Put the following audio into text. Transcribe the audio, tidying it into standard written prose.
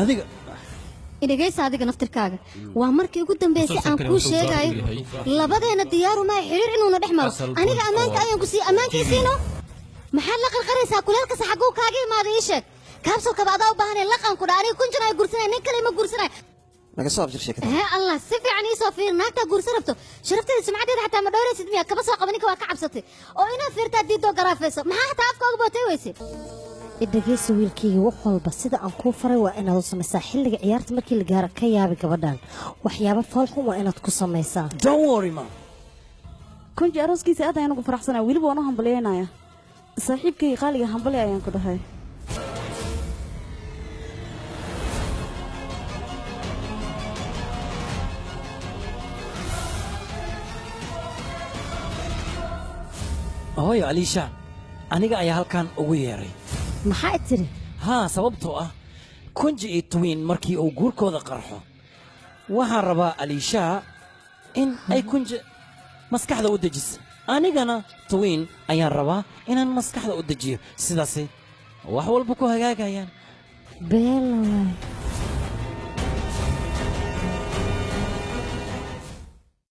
adiga idagaysa adiga naftirkaaga waa markii ugu dambeysay aan ku sheegayo labadeena diyaaru ma xiriir inuu na dhex maro aniga amaanka ayaan ku sii amaankiisino maxaa la qalqaraysaa kuleelka saxagu kaaga imaaday sheeg kaabsoo ka baada u baahanay laqan ku dhaari kun jana gursanay nin kale ma gursanay naga soo abjir sheekada ها الله سفي عني صفير ناتا قرصرفته شرفتي سمعتي حتى ما دوري سدمية كبس وقبنيك واقع عبستي وإنا فيرتا ديدو قرافيسو ما حتى أفكا قبوتي ويسي إدقيس ويلكي وقل بس إذا أنكو فري وإنا وصل مساحل لغا عيارت مركي لغارة كيابي قبدان وحيابا فالحو وإنا تكسو ميسا don't worry ma كنت أروسكي سيادة ينوكو فرحسنا ويلبو أنا همبلينا يا صاحبكي قالي همبلي أيان كده هاي hooyo aliisha aniga ayaa halkan ugu yeeray maxaa tiri haa sababtoo ah kunji iyo twin markii uu guurkooda qarxo waxaan rabaa aliisha in ay kunji maskaxda u dejiso anigana twin ayaan rabaa inaan maskaxda u dejiyo sidaasi wax walba ku hagaagayaan beelow